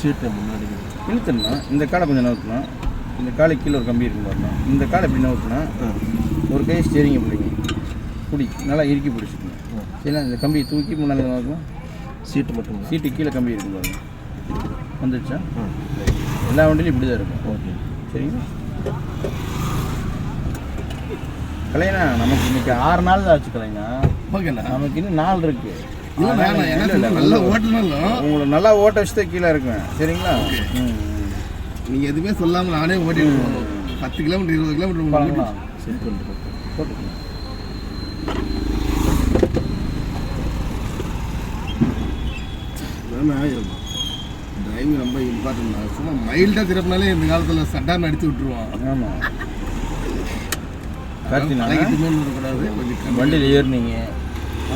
சீட்டை முன்னாடி இழுத்துனா இந்த காலை கொஞ்சம் நவுத்தணும். இந்த காலை கீழே ஒரு கம்பி இருக்கும் பாருங்க. இந்த காலை எப்படி நவுத்துனா ஒரு கை ஸ்டேரிங்கை பிடிங்க, நல்லா இறுக்கி பிடிச்சிக்கணும். சரிங்களா? இந்த கம்பியை தூக்கி முன்னாடி நோக்கணும். சீட்டு மட்டும், சீட்டு கீழே கம்பி இருக்கும் பாருங்க. வந்துடுச்சா? எல்லா வண்டியிலும் இப்படி தான் இருக்கும். ஓகே, சரிங்களா? கலைண்ணா நமக்கு இன்னைக்கு 6 நாள் தான் ஆச்சு கலைண்ணா. ஓகேண்ணா. நமக்கு இன்னும் 4 இருக்கு. நல்லா ஓட்டினாலும் உங்களை நல்லா ஓட்ட வச்சுட்டு கீழே இருக்குவேன். சரிங்களா? நீங்கள் எதுவுமே சொல்லாமல் நானே ஓட்டிட்டு போகணும். 10 கிலோமீட்டர் 20 கிலோமீட்டர் போட்டுக்கலாம். சரி போட்டுக்கலாம். டிரைவிங் ரொம்ப இம்பார்ட்டன்ட் தான். சும்மா மைல்டாக திருப்பினாலே இந்த காலத்தில் சட்டான்னு அடித்து விட்டுருவான். ஆமாம், வரக்கூடாது. கொஞ்சம் வண்டியில் ஏறினீங்க,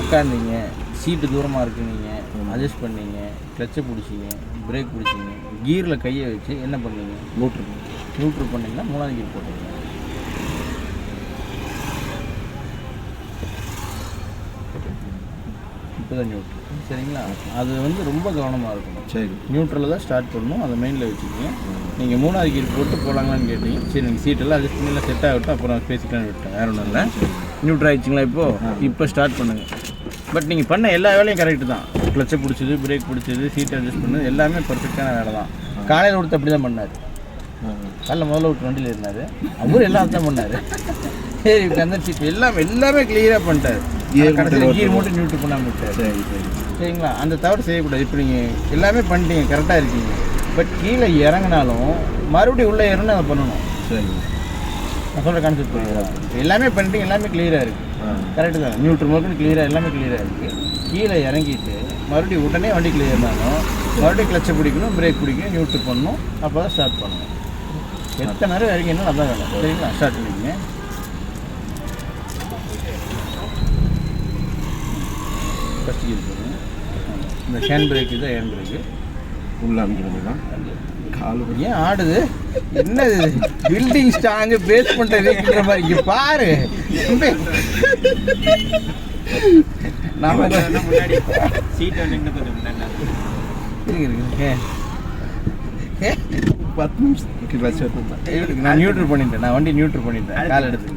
உட்காந்தீங்க, சீட்டு தூரமாக இருக்குனீங்க, அட்ஜஸ்ட் பண்ணீங்க, கிளச்சை பிடிச்சிங்க, பிரேக் பிடிச்சிங்க, கீரில் கையை வச்சு என்ன பண்ணீங்க? நியூட்ரு பண்ணிங்கன்னா 3ஆவது கீர் போட்டுங்க. இப்போதான் நியூட்ரு. சரிங்களா? அது வந்து ரொம்ப கவனமாக இருக்கணும். சரி, நியூட்ரலில் தான் ஸ்டார்ட் பண்ணணும். அதை மெயினில் வச்சுக்கோங்க. நீங்கள் 3ஆவது கீர் போட்டு போகலாங்களான்னு கேட்டீங்க. சரி, நீங்கள் சீட்டெல்லாம் அட்ஜஸ்ட் பண்ணி செட் ஆகிவிட்டு அப்புறம் பேசிக்கலான்னு விட்டேன். வேறு ஒன்றும் இல்லை. நியூட்ரு ஆகிடுச்சிங்களா? இப்போ ஸ்டார்ட் பண்ணுங்கள். பட் நீங்கள் பண்ண எல்லா வேலையும் கரெக்டு தான். கிளச்சை பிடிச்சது, பிரேக் பிடிச்சது, சீட் அட்ஜஸ்ட் பண்ணது எல்லாமே பர்ஃபெக்டான வேலை தான். காலையில் கொடுத்து அப்படி தான் பண்ணார். காலைல முதல்ல விட்டு வண்டியில் இருந்தார். அவரும் எல்லாம் தான் பண்ணார். சரி, அந்த சீட் எல்லாமே கிளியராக பண்ணிட்டார். கடைசியில் கீர் மட்டும் நியூட்ரு பண்ணாமல் விட்டார். சரிங்களா? அந்த தவறு செய்யக்கூடாது. இப்போ நீங்கள் எல்லாமே பண்ணிட்டீங்க, கரெக்டாக இருக்கீங்க. பட் கீழே இறங்கினாலும் மறுபடியும் உள்ளே ஏறணும் அதை பண்ணணும். சரி, நான் சொல்கிற கான்செப்ட் புரியுதா? எல்லாமே பண்ணிட்டீங்க, எல்லாமே கிளியராக இருக்குது. கரெக்டு தான். நியூட்ரு மட்டும் கிளியராக எல்லாமே கிளியராக இருக்குது. கீழே இறங்கிட்டு மறுபடியும் உடனே வண்டி கிளியர்னாலும் மறுபடியும் கிளச்சை பிடிக்கணும், பிரேக் பிடிக்கணும், நியூட்ரு பண்ணணும். அப்போ தான் ஸ்டார்ட் பண்ணணும். எத்தனை நேரம் இறங்கினா அதான் வேலை. சரிங்களா? ஸ்டார்ட் பண்ணிக்கங்க. ஃபஸ்ட்டு கீர் போடுங்க. இந்த ஹேண்ட் பிரேக்கு தான் ஹேண்ட் பிரேக்கு. உள்ள அனுப்பிடுங்க தான் காலு ஏன் ஆடுது? என்னது பில்டிங் ஸ்ட்ராங்கு பேஸ்மெண்ட்டை வைக்கிற மாதிரி இங்கே பாரு. நான் முன்னாடி சீட் வந்து கொஞ்சம் இருக்கு. 10 நிமிஷத்துக்கு நான் நியூட்ரு பண்ணிட்டேன். நான் வண்டி நியூட்ரு பண்ணிட்டேன். கால் எடுத்து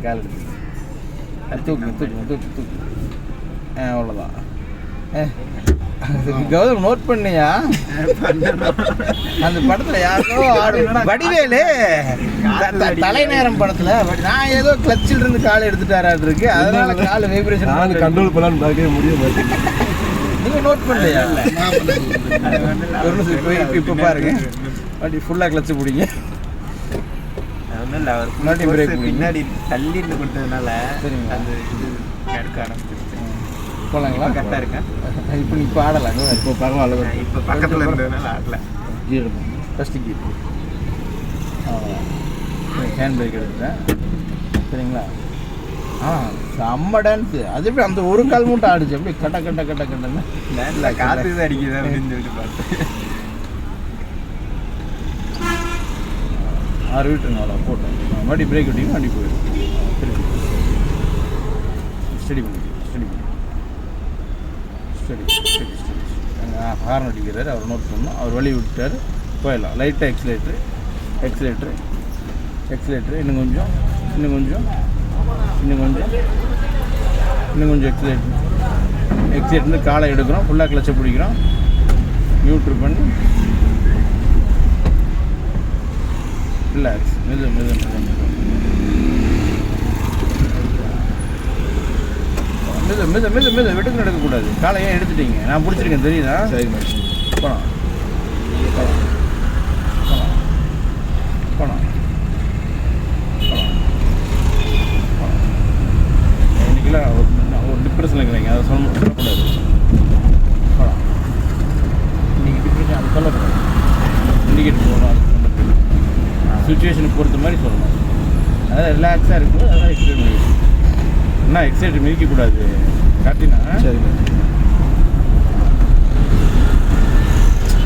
தூக்கு. அவ்வளோதான். கௌதம் நோட் பண்ணியா? அந்த படத்துல யாரோ வடிவேலு தலைநேரம் படத்துல நான் ஏதோ கிளச்சில் இருந்து கால் எடுத்துட்டாராட்டு இருக்கு. அதனால கால் வைப்ரேஷன் கண்ட்ரோல் பண்ணலான்னு பார்க்கவே முடியும். நீங்க நோட் பண்ணலையா? இப்போ பாருங்க, வண்டி ஃபுல்லாக கிளச்சு பிடிங்க. முன்னாடி பிரேக் பின்னாடி தள்ளி இருந்து கொடுத்ததுனால சரிங்க. அந்த இது எடுக்க ஆரம்பிச்சிருச்சு. போகலாங்களா? கரெக்டாக இருக்கேன். இப்போ இப்போ ஆடலாங்க. இப்போ பரவாயில்ல. இப்போ பக்கத்தில் இருந்ததுனால ஆடல. கீர் ஃபஸ்ட்டு கீர். ஹேண்ட் பிரேக் எடுத்துட்டேன். சரிங்களா? செம்ம டான்ஸு. அது எப்படி அந்த ஒரு கால் மட்டும் ஆடிச்சு? எப்படி கட்டன்னு இல்லை, காற்று தான் அடிக்குது அப்படின்னு சொல்லிட்டு பார்த்தேன். 6 விட்டுருங்க. அவ்வளோ போட்டோம். மறுபடியும் பிரேக் விட்டிங்கன்னா வண்டி போயிடும். திருப்பி ஸ்டடி பண்ணி ஹார்ன் அடிக்கிறாரு. அவர் நோட் பண்ணணும். அவர் வழி விட்டார், போயிடலாம். லைட்டாக எக்ஸிலேட்ரு இன்னும் கொஞ்சம் எக்ஸிலேட்ரு காலை எடுக்கிறோம். ஃபுல்லாக கிளச்சை பிடிக்கிறோம். நியூட்ரு பண்ணி ரிலாக்ஸ். மெது வெட்டுக்கு நடக்கக்கூடாது. காலை ஏன் எடுத்துட்டீங்க? நான் பிடிச்சிருக்கேன், தெரியுதா? சரி, போனோம். இன்னைக்கெல்லாம் ஒரு டிப்ரெஷன் இருக்கிறீங்க, அதை சொல்லக்கூடாது. போகலாம். இன்னைக்கு டிப்ரெஷன் அதை சொல்லக்கூடாது. இண்டிகேட்டர் போகணும். அது சுச்சுவேஷனுக்கு பொறுத்த மாதிரி சொல்லணும். அதாவது ரிலாக்ஸாக இருக்கும்போது அதான் எக்ஸைட் பண்ணிக்கணும். என்ன எக்ஸைட் மிதிக்கக்கூடாது. காட்டினா சரி,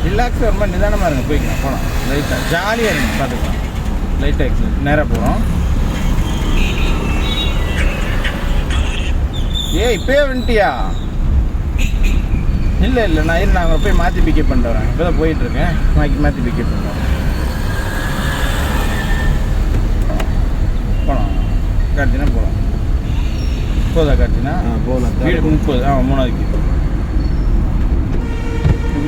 ரிலாக்ஸாக ரொம்ப நிதானமாக இருங்க. போய்க்கலாம், போகலாம். லைட்டாக ஜாலியாக இருங்க, பார்த்துக்கலாம். லைட்டாக எக்ஸைட் நேராக போகிறோம். இப்போயே வந்துட்டியா? இல்லை நான் அவங்களை போய் மாற்றி பிக்கப் பண்ணிட்டு வரேன். இப்போ தான் போயிட்டுருக்கேன். மாற்றி பிக்கப் பண்ணுறேன். போகலாம் கார்த்தினா போகலாம். போதா கார்த்தினா போகலாம். வீடு 30. 3வது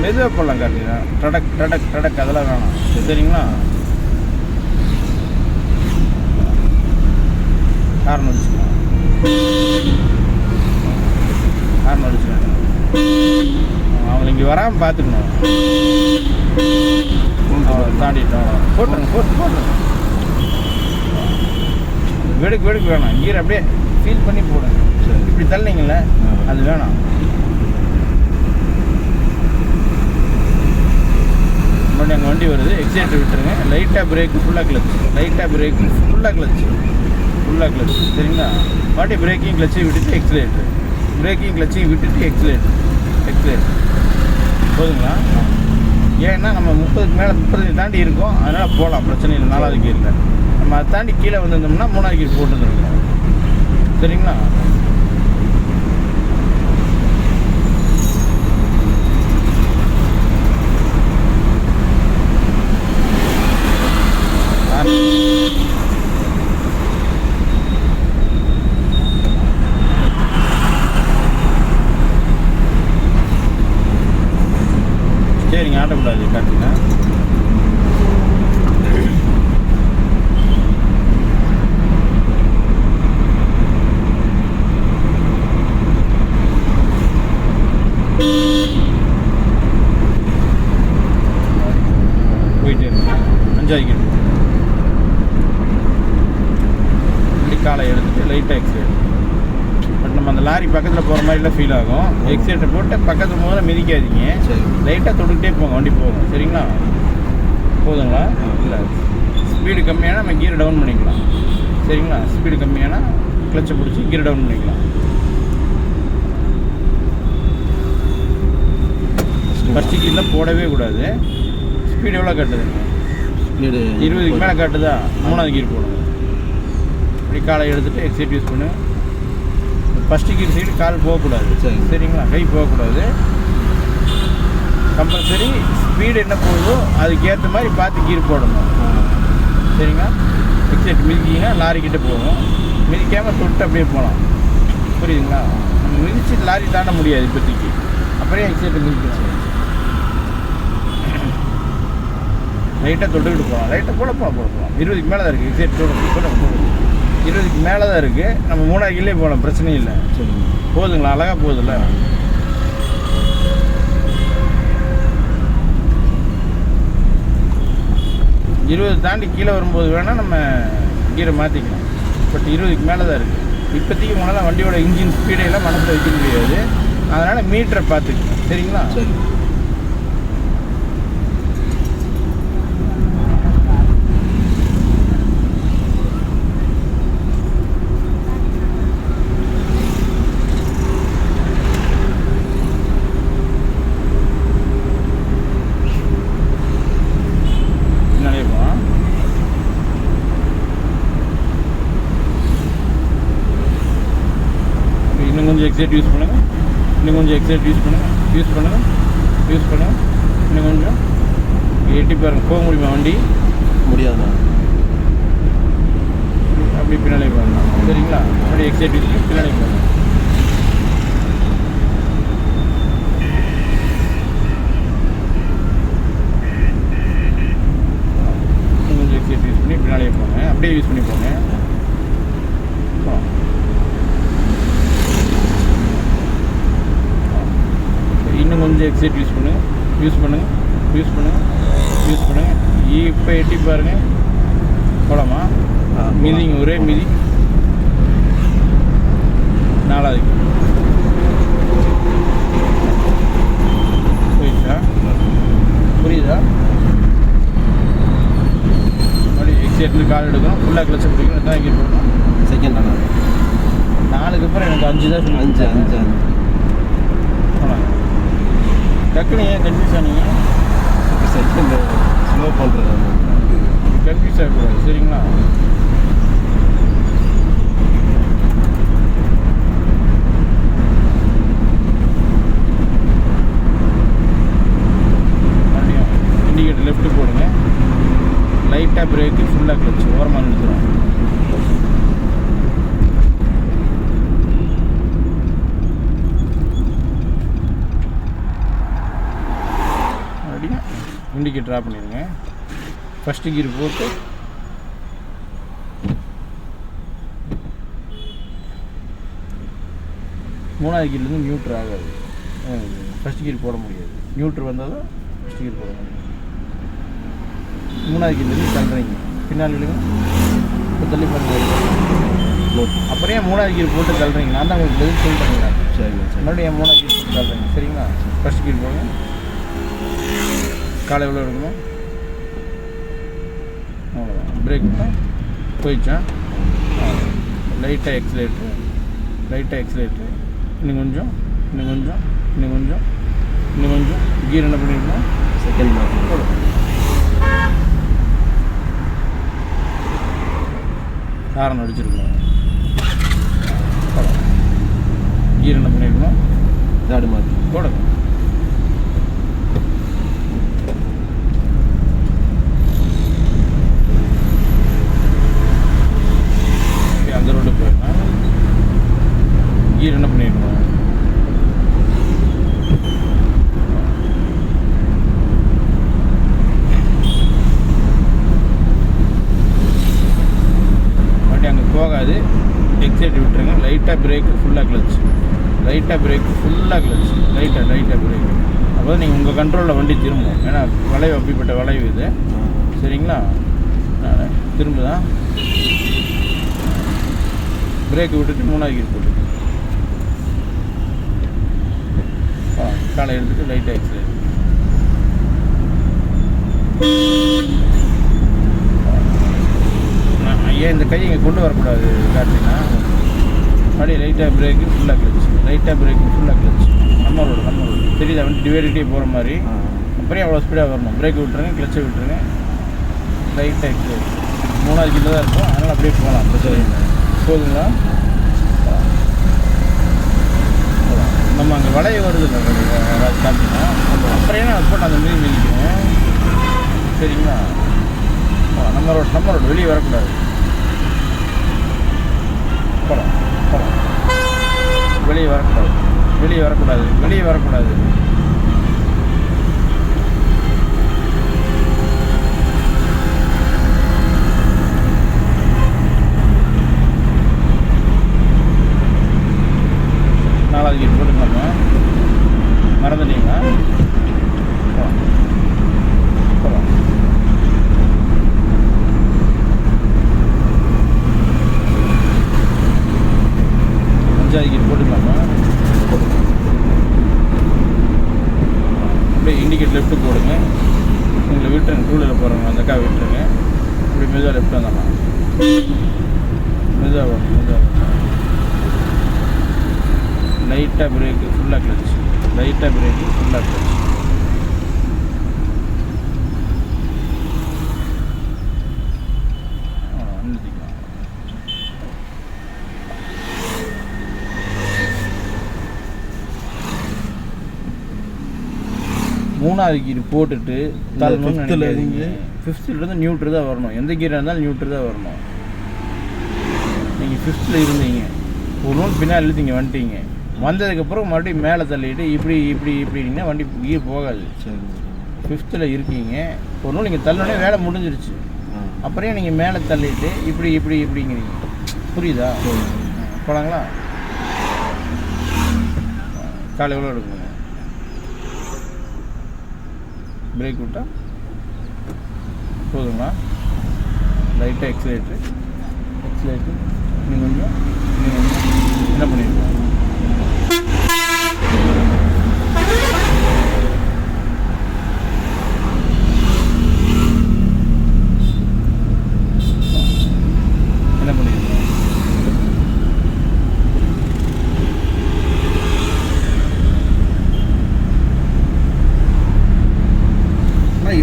மெதுவாக போடலாம் கார்த்தினா. டடக் அதெல்லாம் வேணாம். சரிங்களா? ஹார்ன் அடிச்சுக்கலாம். அவங்க இங்கே வராமல் பார்த்துக்கணும். தாண்டிட்டோம். போட்டுருங்க. வெடுக்கு வேணாம். கீரை அப்படியே ஃபீல் பண்ணி போடுங்க. இப்படி தள்ளிங்கள அது வேணாம். மறுபடியும் அங்கே வண்டி வருது. எக்ஸைட்டர் விட்டுருங்க. லைட்டாக பிரேக்கு ஃபுல்லாக கிளச். சரிங்களா? பாட்டி பிரேக்கிங் கிளச்சையும் விட்டுட்டு எக்ஸிலேட்டர். போதுங்களா? ஏன்னா நம்ம 30க்கு மேலே 30 தாண்டி இருக்கோம். அதனால் போகலாம், பிரச்சனை இல்லை. 4வது கீரில் நம்ம அதை தாண்டி கீழே வந்துருந்தோம்னா 3வது கீர் போட்டு வந்துருக்கோம். சரிங்களா? சரிங்க, ஆட்டக்கூடாது காட்டுங்க. போயிட்டே இருக்கு. 5வது கீர் இப்படி காலை எடுத்துட்டு லைட்டாக எக்ஸைட். பட் நம்ம அந்த லாரி பக்கத்தில் போகிற மாதிரிலாம் ஃபீல் ஆகும். எக்ஸைட்டர் போட்டு பக்கத்தில் முதல்ல மிதிக்காதீங்க. லைட்டாக தொட்டுக்கிட்டே போங்க, வண்டி போகும். சரிங்களா? போதுங்களா? இல்லை, ஸ்பீடு கம்மியான நம்ம கீரை டவுன் பண்ணிக்கலாம். சரிங்களா? ஸ்பீடு கம்மியான கிளச்சை பிடிச்சி கீரை டவுன் பண்ணிக்கலாம். ஃபஸ்ட்டு கீரில் போடவே கூடாது. ஸ்பீடு எவ்வளோ காட்டுதுங்க? 20க்கு மேலே காட்டுதா? 3வது கீர் போடுங்க. இப்படி காலை எடுத்துகிட்டு எக்ஸைட் யூஸ் பண்ணு. ஃபஸ்ட்டு கீர் சைடு கால் போகக்கூடாது. சரிங்களா? கை போகக்கூடாது. கம்பல்சரி ஸ்பீடு என்ன போகுதோ அதுக்கேற்ற மாதிரி பார்த்து கீர் போடணும். சரிங்களா? எக்ஸைட் மிதிக்கிங்கன்னா லாரிக்கிட்ட போகும். மிதிக்காமல் தொட்டு அப்படியே போகலாம். புரியுதுங்களா? நம்ம மிதிச்சு லாரி தாண்ட முடியாது இப்போதைக்கு. அப்படியே எக்ஸைட்டை மிதிக்கணும். லைட்டாக தொட்டுக்கிட்டு போகலாம். லைட்டாக போகலாம். 20க்கு மேலே தான் இருக்குது. எக்ஸைட் போட 20க்கு மேலே தான் இருக்குது. நம்ம 3வது கீழே போகலாம், பிரச்சனையும் இல்லை. போதுங்களா? அழகாக போகுதுல்ல? இருபது தாண்டி கீழே வரும்போது வேணால் நம்ம கீரை மாற்றிக்கலாம். பட் 20க்கு மேலே தான் இருக்குது. இப்போதைக்கு உங்களால் வண்டியோட இன்ஜின் ஸ்பீடையெல்லாம் மனசில் வைக்க முடியாது. அதனால் மீட்டரை பார்த்துக்கலாம். சரிங்களா? சரி. கொஞ்சம் எக்ஸைட் யூஸ் பண்ணுங்கள். இன்னும் கொஞ்சம் எக்ஸைட் யூஸ் பண்ணுங்கள். இன்னும் கொஞ்சம் எட்டி பாருங்கள். போக முடியுமா வண்டி? முடியாதுண்ணா. அப்படி பின்னாலே பாருங்க. சரிங்களா? அப்படி எக்ஸைட் யூஸ் பண்ணி பின்னாலே பாருங்க. கொஞ்சம் எக்ஸைட் யூஸ் பண்ணி பின்னாலே போங்க. அப்படியே யூஸ் பண்ணி போங்க. இன்னும் கொஞ்சம் எக்ஸைட் யூஸ் பண்ணுங்கள். இப்போ எட்டி பாருங்கள். போலாமா? மிதிங்க, ஒரே மிதி. 4வது போயிடுச்சா? புரியுதா? மறுபடியும் எக்ஸைட்ல கால் எடுக்கணும். ஃபுல்லாக கிளச்சை பிடிக்கணும். தான் இங்கே போடணும். செகண்ட் அண்ணா. 4க்கு அப்புறம் எனக்கு 5 தான் சொன்னேன். 5 போனாங்க. டக்குனு ஏன் கன்ஃபியூஸ் ஆனீங்க? செகண்ட் ஸ்லோ பண்ணுறது. கன்ஃபியூஸ் ஆகக்கூடாது. சரிங்களா? ட்ராப் பண்ணிடுங்க. ஃபஸ்ட்டு கீர் போட்டு மூணாவது கீர்லேருந்து நியூட்ரு ஆகாது. ஃபஸ்ட் கீர் போட முடியாது. நியூட்ரு வந்தால் தான் ஃபஸ்ட் கீர் போட முடியும். மூணாவது கீர்லேருந்து தள்ளுறீங்க, பின்னால் விழுங்க, இப்போ தள்ளி பண்ணுறீங்க. அப்புறம் ஏன் மூணாவது கீர் போட்டு தள்ளுறீங்க? நான் தான் உங்களுக்கு பதில் சொல்லிட்டேன். சரி மறுபடியும் என் மூணாவது கீர் போட்டு தள்ளுறீங்க. சரிங்களா? ஃபஸ்ட் கீர் போங்க. காலை எவ்வளோ எடுக்கணும்? அவ்வளோதான். பிரேக் விட்டால் போயிடுச்சான். லைட்டாக எக்ஸலேட்ரு, லைட்டாக எக்ஸலேட்ரு. இன்னும் கொஞ்சம், இன்னும் கொஞ்சம், இன்னும் கொஞ்சம், இன்னும் கொஞ்சம். கீர் என்ன பண்ணிடணும்? செகண்ட் மார்க் போடும். ஹாரன் அடிச்சிருக்கணும். கீர் என்ன பண்ணியிருக்கணும்? தேர்ட் மார்க் போடுங்க. அந்த ரோடு போயிருந்தா கீர் என்ன பண்ணியிருக்கணும்? வண்டி அங்கே போகாது. எக்ஸைட் விட்டுருங்க. லைட்டாக பிரேக்கு, ஃபுல்லாக கிளச். லைட்டாக பிரேக்கு, ஃபுல்லாக கிளச். லைட்டாக பிரேக்கு. அப்போ நீங்கள் உங்கள் கண்ட்ரோலில் வண்டி திரும்பும். ஏன்னா வளைவு அப்படிப்பட்ட வளைவு இது. சரிங்களா? திரும்புதான். பிரேக்கு விட்டுட்டு மூணாவது கீர் போட்டு காலை எடுத்துட்டு லைட்டாக எக்ஸைட். ஏன் இந்த கையை இங்கே கொண்டு வரக்கூடாது காட்டினா? அப்படியே லைட்டாக பிரேக்கு, ஃபுல்லாக கிளச். லைட்டாக பிரேக்கு, ஃபுல்லாக கிளச். நம்ம ரோடு தெரியுதா? வந்து டிவைடிட்டே போகிற மாதிரி. அப்புறம் அவ்வளோ ஸ்பீடாக வரணும். பிரேக்கு விட்டுருங்க, கிளச்சை விட்டுருங்க, லைட்டாக எக்ஸைட். மூணாவது கீழே தான் இருக்கும், அதனால் அப்படியே போகலாம். பிரச்சனை போதுங்களா? நம்ம அங்கே வளைய வருது காட்டினா அப்புறம் ஏன்னா அது போட்டு அந்த மீறி மிதிக்கணும். சரிங்களா? நம்ம ரோடு வெளியே வரக்கூடாது. போகலாம் வெளியே வரக்கூடாது. நாலாவது கீர் போட்டுக்கலாமா? மறந்துட்டீங்களா? போகலாம். அஞ்சாவது கீர் போட்டுக்கலாமா? அப்படியே இண்டிகேட் லெஃப்ட்டு போடுங்க. உங்களை விட்டுருங்க. டூலில் போகிறவங்க அந்த அக்கா விட்டுருங்க. அப்படி மெதுவாக லெஃப்ட் வந்தாமா? மெதுவாக லைட்டாக பிரேக்கு, ஃபுல்லாக கிளச். லைட்டாக பிரேக்கு, ஃபுல்லாக கிளச். நிறுத்திக்கலாம். மூணாவது கீர் போட்டுட்டு தள்ளணும்னு நினைக்காதீங்க. ஃபிஃப்த்துலேருந்து நியூட்ரு தான் வரணும். எந்த கீராக இருந்தாலும் நியூட்ரு தான் வரணும். நீங்கள் ஃபிஃப்த்தில் இருந்தீங்க, ஒரு நோட் பின்னால் இழுத்தீங்க, வந்துட்டீங்க. வந்ததுக்கப்புறம் மறுபடியும் மேலே தள்ளிட்டு இப்படின்னா வண்டி கீர் போகாது. ஃபிஃப்த்தில் இருக்கீங்க, ஒரு நாள் நீங்கள் தள்ளனே வேலை முடிஞ்சிருச்சு. அப்புறம் நீங்கள் மேலே தள்ளிட்டு இப்படிங்கிறீங்க. புரியுதா? போகலாங்களா? காலை எவ்வளோ எடுக்குங்க? பிரேக் விட்டா போதுங்களா? லைட்டாக எக்ஸலேட்ரு, இன்னும் கொஞ்சம் என்ன பண்ணியிருக்கோம்? என்ன பண்ணியிருக்கோம்?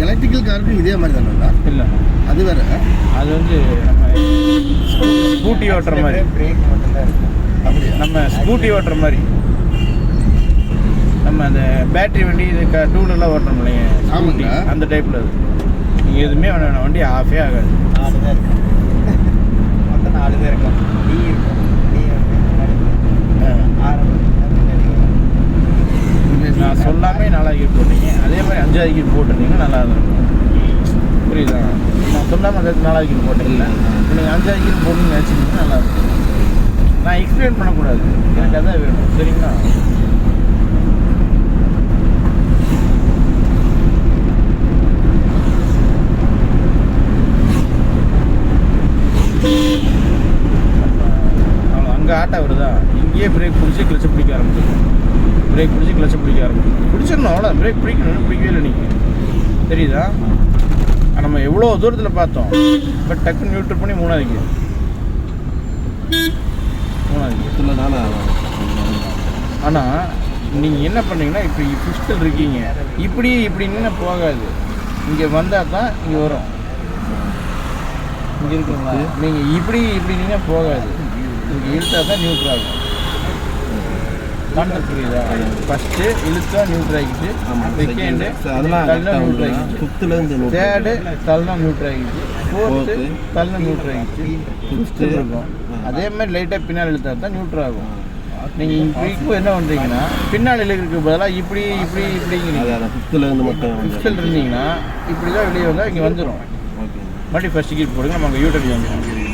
எலக்ட்ரிக்கல் காருக்கு இதே மாதிரி தானே? இல்லை, அது வேற. அது வந்து நம்ம ஸ்கூட்டி ஓட்டுற மாதிரி. பிரேக் மட்டும்தான் இருக்கும். அப்படியா? நம்ம ஸ்கூட்டி ஓட்டுற மாதிரி. நம்ம அந்த பேட்டரி வண்டி இது டூலெலாம் ஓட்டுறோம் இல்லைங்க, ஸ்கூட்டி, அந்த டைப்பில் அது. நீங்கள் எதுவுமே வேணாம், வண்டி ஆஃபே ஆகாது. 4 தான் இருக்கும். மொத்தம் 4 தான் இருக்கும். டீ இருக்கும். டீ நான் சொல்லாமே 4வது கீர் போட்டீங்க. அதே மாதிரி 5வது கீர் போட்டிருந்தீங்க, நல்லா இருக்கும். பண்ணிங்கன்னா நல்லாயிருக்கும். நான் எக்ஸ்பிளைன் பண்ணக்கூடாது, எனக்கு அதான் வேணும். சரிங்களா? அவ்வளோ அங்கே ஆட்டா வருதா, இங்கேயே பிரேக் பிடிச்சி கிளச்சை பிடிக்க ஆரம்பிச்சிடும். பிரேக் பிடிச்சி கிளச்சை பிடிக்க ஆரம்பிச்சிடும். பிடிச்சிடணும், அவ்வளோ பிரேக் பிடிக்கணும். பிடிக்கவே இல்லை நீங்கள், தெரியுதா? நம்ம எவ்வளோ தூரத்தில் பார்த்தோம், பட் டக்குன்னு நியூட்ரல் பண்ணி மூணாவது ஆனால் நீங்கள் என்ன பண்ணீங்கன்னா, இப்போ ஃபிஃப்த்தில் இருக்கீங்க, இப்படின்னு போகாது. இங்கே வந்தால் தான் இங்கே வரும். இங்கே இருக்குங்களா, நீங்கள் இப்படின்னா போகாது. இங்கே இழுத்தா தான் நியூட்ரல் ஆகும். கான்செப்ட் புரியுதா? ஃபஸ்ட்டு இழுத்தா நியூட்ரல் ஆகிடுச்சு, செகண்டு தள்ளா நியூட்ரல் ஆகிடுச்சு, தேர்டு தள்ளா நியூட்ரல் ஆகிடுச்சு, ஃபோர்த்து தள்ளா நியூட்ரல் ஆகிடுச்சு, ஃபிஃப்த்து இருக்கும். அதே மாதிரி லைட்டாக பின்னால் இழுத்தா தான் நியூட்ரல் ஆகும். நீங்கள் இப்போ என்ன பண்ணுறீங்கன்னா, பின்னால் இழுக்கிறதுக்கு பதிலாக இப்படிங்கிறீங்க. ஃபிஃப்த்தில் இருந்தீங்கன்னா இப்படி தான் வெளியே வந்தால் இங்கே வந்துடும். மறுபடியும் ஃபஸ்ட்டு கீர் போடுங்க, நம்ம அங்கே யூட்டர்ன் வந்துடும்.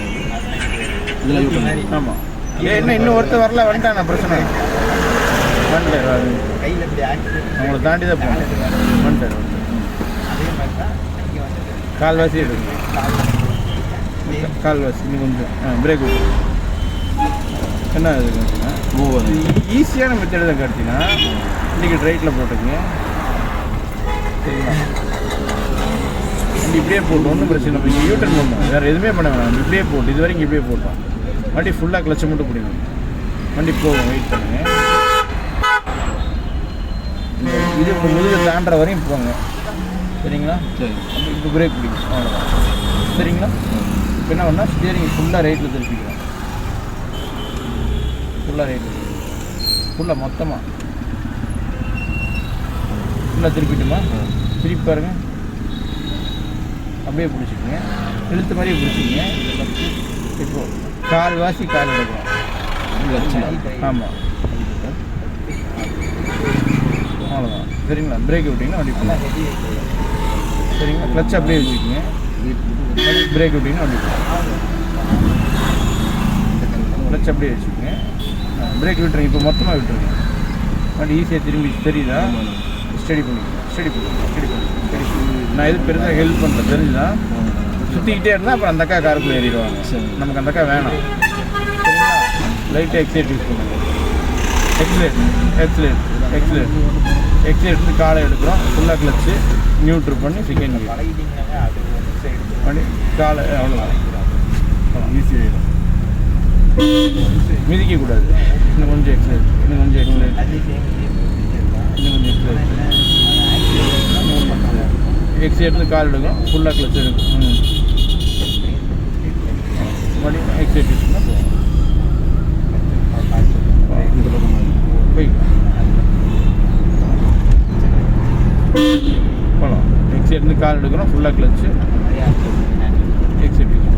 ஆமாம். என்ன இன்னும் ஒருத்தர் வரல, வந்துட்டாங்க, பிரச்சனை வந்துட்டார். அவங்கள தாண்டி தான் போகணும். வந்துட்டார். கால்வாசி எடுங்க, கால்வாசி இன்னும் கொஞ்சம் பிரேக் விட்டு என்ன இதுன்னா ஈஸியான மெத்தட் தான் காட்டினா இன்றைக்கி ரைட்டில் போட்டுங்க. சரிங்களா? இப்படியே போட்டோம், ஒன்றும் பிரச்சனை இல்லை. இங்கே யூட்டர்ன் பண்ணோம், வேறு எதுவுமே பண்ண வேணாம். இப்படியே போட்டு இது வரைக்கும் இப்படியே போட்டோம். வண்டி ஃபுல்லாக கிளச்சை மட்டும் பிடிக்கும். வண்டி போகும், வெயிட் பண்ணுங்க. இது உங்கள் முதுகை தாண்டுற வரையும் போங்க. சரிங்களா? சரி. இப்போ பிரேக் பிடிக்கும், அவ்வளோதான். சரிங்களா? இப்போ என்ன பண்ணால் ஸ்டியரிங் ஃபுல்லாக ரைட்டில் திருப்பிக்கிறோம். ஃபுல்லாக ரைட்டில் ஃபுல்லாக மொத்தமாக ஃபுல்லாக திருப்பிட்டுமா? திருப்பி பாருங்கள். அப்படியே பிடிச்சிக்கங்க, இழுத்து மாதிரியே பிடிச்சிங்க. இப்போது கால்வாசி கால் எடுக்கிறோம். ஆமாம், அவ்வளோதான். சரிங்களா? பிரேக் விட்டிங்கன்னா வண்டி போகலாம். சரிங்களா? கிளச் அப்படியே வச்சுக்கோங்க. பிரேக் விட்டிங்கன்னா வண்டி போகலாம். கிளச் அப்படியே வச்சுக்கோங்க. பிரேக் விட்டுருங்க. இப்போ மொத்தமாக விட்டுருங்க. வண்டி ஈஸியாக திரும்பி தெரியுதா? ஸ்டடி பண்ணிக்கோங்க. நான் எது பெருசாக ஹெல்ப் பண்ணல, தெரிஞ்சுதான் சுற்றிக்கிட்டே இருந்தால் அப்புறம் அந்த அக்கா காருக்குள்ளே ஏறிடுவாங்க. நமக்கு அந்த அக்கா வேணாம். சரிங்களா? லைட்டாக எக்ஸைட் யூஸ் பண்ணுங்க. எக்ஸலேட் காலை எடுக்கிறோம். ஃபுல்லாக கிளச்சு நியூட்ரு பண்ணி செகண்ட் கியர் பண்ணி காலை அவ்வளோதான். ஈஸியாகிடும். மிதிக்கக்கூடாது. இன்னும் கொஞ்சம் எக்ஸலேட். எக்ஸைட்லேருந்து கால் எடுக்கும். ஃபுல்லாக கிளச் எடுக்கும். மறுபடியும் எக்ஸைட் யூஸ்னா போகலாம். எக்ஸைட்லேருந்து கால் எடுக்கிறோம். ஃபுல்லாக கிளச்சு எக்ஸைட் யூஸ்.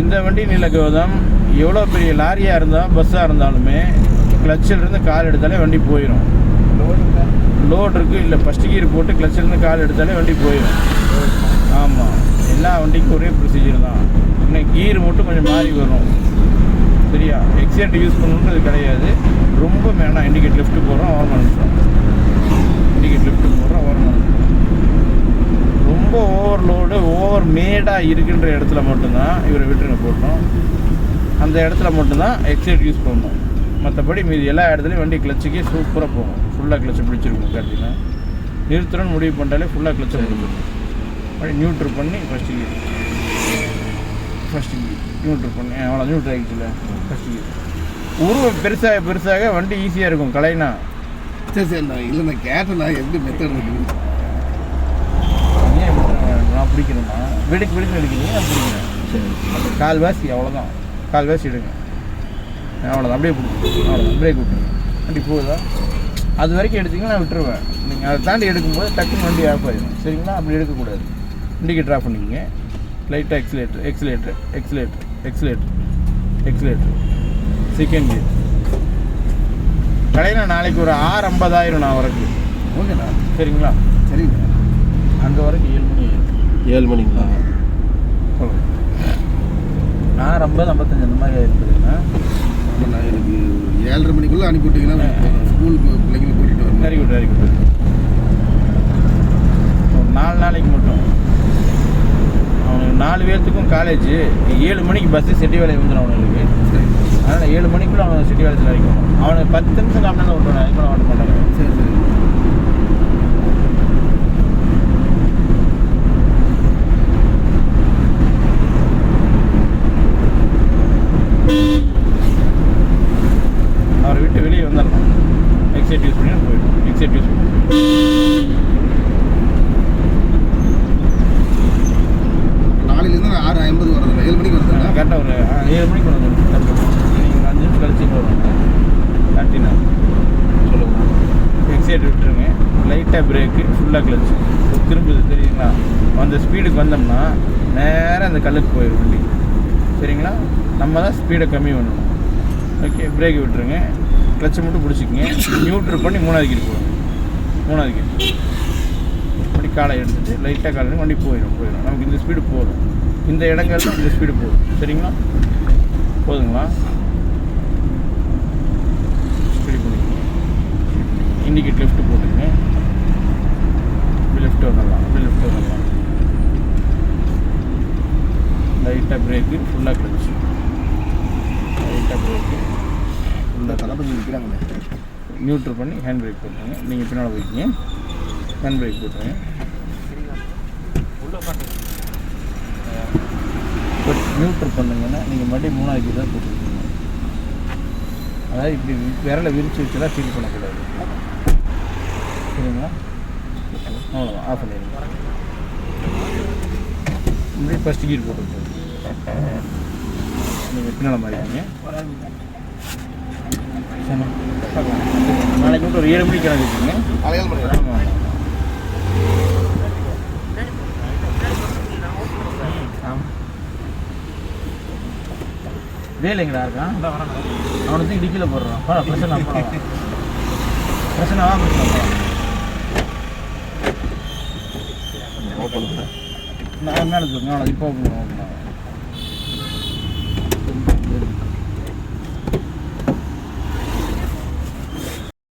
இந்த வண்டி நிலக்குவதம் எவ்வளோ பெரிய லாரியாக இருந்தால் பஸ்ஸாக இருந்தாலுமே கிளச்சிலிருந்து கால் எடுத்தாலே வண்டி போயிடும். லோடு இருக்குது இல்லை, ஃபஸ்ட்டு கீர் போட்டு கிளச்சிலிருந்து கால் எடுத்தாலே வண்டி போயிடும். ஆமாம், எல்லா வண்டிக்கும் ஒரே ப்ரொசீஜர் தான். இன்னும் கீர் மட்டும் கொஞ்சம் மாறி வரும். சரியா? எக்ஸைட் யூஸ் பண்ணணுன்றது கிடையாது. ரொம்ப வேணாம். இண்டிகேட் லெஃப்ட்டு போகிறோம், ஓரமாக நினைச்சோம். ரொம்ப ஓவர்லோடு ஓவர் மேடாக இருக்கின்ற இடத்துல மட்டும்தான் இவரை விட்டுருங்க போட்டோம். அந்த இடத்துல மட்டும்தான் எக்ஸைட் யூஸ் பண்ணணும். மற்றபடி மீது எல்லா இடத்துலையும் வண்டி கிளச்சுக்கே சூப்பராக போகும். ஃபுல்லாக கிளச்சை பிடிச்சிருக்கும். கட்டினா நிறுத்துறோன்னு முடிவு பண்ணிட்டாலே ஃபுல்லாக கிளச்சை பிடிச்சிருக்கும். அப்படி நியூட்ரு பண்ணி ஃபஸ்ட்டு கீர் நியூட்ரு பண்ணி அவ்வளோ நியூட்ரு ஆகிடுச்சுல. ஃபஸ்ட்டு கீர் உருவம் பெருசாக வண்டி ஈஸியாக இருக்கும். கலைனா சரி இல்லை, நான் கேட்டேன்னா எப்படி மெத்தட் இருக்குது. ஏன் நான் பிடிக்கணும்னா வெடிக்கு எடுக்கிறீங்க, நான் பிடிக்கிறேன். கால்வாசி அவ்வளோதான். கால்வாசி எடுங்க, அவ்வளோதான். அப்படியே பிடிக்கும், அவ்வளோதான். பிரேக் விட்டுருங்க. வண்டி போகுதா? அது வரைக்கும் எடுத்திங்கன்னா நான் விட்டுருவேன். நீங்கள் அதை தாண்டி எடுக்கும்போது டக்குன்னு வண்டி ஆஃப் ஆகிடும். சரிங்களா? அப்படி எடுக்கக்கூடாது. இண்டிகேட்டர் ஆஃப் பண்ணிக்கங்க. லைட்டாக எக்ஸலேட்டர் செகண்ட் கியர். கடையில் நாளைக்கு ஒரு 6:50 நான் வரக்கு. ஓகேண்ணா, சரிங்களா? சரிங்க. அங்கே வரைக்கும் 7 மணி. 7 மணிங்களா? 50 55 அந்த மாதிரி இருக்குதுங்க. ஆமாம், நான் எனக்கு 7:30 மணிக்குள்ளே அனுப்பி விட்டிங்கன்னா ஸ்கூலுக்கு பிள்ளைங்களை கூட்டிகிட்டு வரணும். Very good very good. ஒரு 4 நாளைக்கு மட்டும் அவனுக்கு 4 பேர்த்துக்கும் காலேஜ் 7 மணிக்கு பஸ்ஸு செட்டி வேலை வந்துடும் அவனுக்கு. சரி அதனால் 7 மணிக்குள்ளே அவனுக்கு சிட்டி வேலையில் வரைக்கும் அவனுக்கு 10 நிமிஷம் காமினா விட்டுருவாங்க, அதுக்கு கூட ஓட்ட மாட்டாங்க. சரி சரி. அவரை விட்டு வெளியே வந்துடலாம். எக்ஸைட் யூஸ் பண்ணி போயிடும். எக்ஸைட் யூஸ் பண்ணி நாளையிலேருந்து நான் 6:50 வரதில்லை, 7 மணிக்கு வருதுங்க. கரெக்டாக ஒரு 7 மணிக்கு வந்துடும். நீங்கள் 5 நிமிஷம் கழிச்சு வருவாங்க. கண்டினா சொல்லுங்க. எக்ஸைட் விட்டுருங்க. லைட்டாக பிரேக்கு, ஃபுல்லாக கிளச்சு திரும்புது தெரியுங்களா? அந்த ஸ்பீடுக்கு வந்தோம்னா நேராக அந்த கல்லுக்கு போயிடும் வண்டி. சரிங்களா? நம்ம தான் ஸ்பீடை கம்மி பண்ணணும். ஓகே, பிரேக் விட்டுருங்க. கிளச்சை மட்டும் பிடிச்சிக்கங்க. நியூட்ரல் பண்ணி 3வது கீர் போடுங்க. 3வது கீர் அப்படி காலை எடுத்துகிட்டு லைட்டாக காலை வண்டி போயிடும். நமக்கு இந்த ஸ்பீடு போதும். இந்த இடங்கள்ல இந்த ஸ்பீடு போதும். சரிங்களா? போதுங்களா? ஸ்பீடு பண்ணிக்கங்க. இண்டிகேட் லெஃப்ட் போட்டுங்க. இப்படி லெஃப்ட் வந்துடலாம். லைட்டாக பிரேக்கு, ஃபுல்லாக கிளச்சு. லைட்டாக பிரேக்கு, இந்த தளபதி நிற்கிறாங்களே. நியூட்ரல் பண்ணி ஹேண்ட் பிரேக் போட்டுருங்க. நீங்கள் பின்னால் போய்க்கிங்க. ஹேண்ட் பிரேக் போட்டுருங்க. நியூட்ரல் பண்ணுங்கன்னா நீங்கள் மறுபடியும் 3வது கீர் தான் போட்டுருக்கீங்க. அதாவது இப்படி விரலை விரிச்சு வச்சுலாம் ஃபீல் பண்ணக்கூடாது. சரிங்களா? அவ்வளோதான், ஆஃப் பண்ணிடுங்க. இப்படி ஃபஸ்ட் கீர் போட்டுருக்கோம். நீங்கள் பின்னால் மாறிக்கிங்க. நாளைக்கு மட்டும் ஒரு 7 மணிக்கு கணக்கு வச்சுங்க. நாளை 7 மணி. ஆமாம். வேலைங்கடா இருக்கான். அவனுக்கு இடிக்கல போடுறான். பிரச்சனை பிரச்சனை ஓப்பன் நான் மேலே சொல்லுங்க. இப்போ ஓப்பன்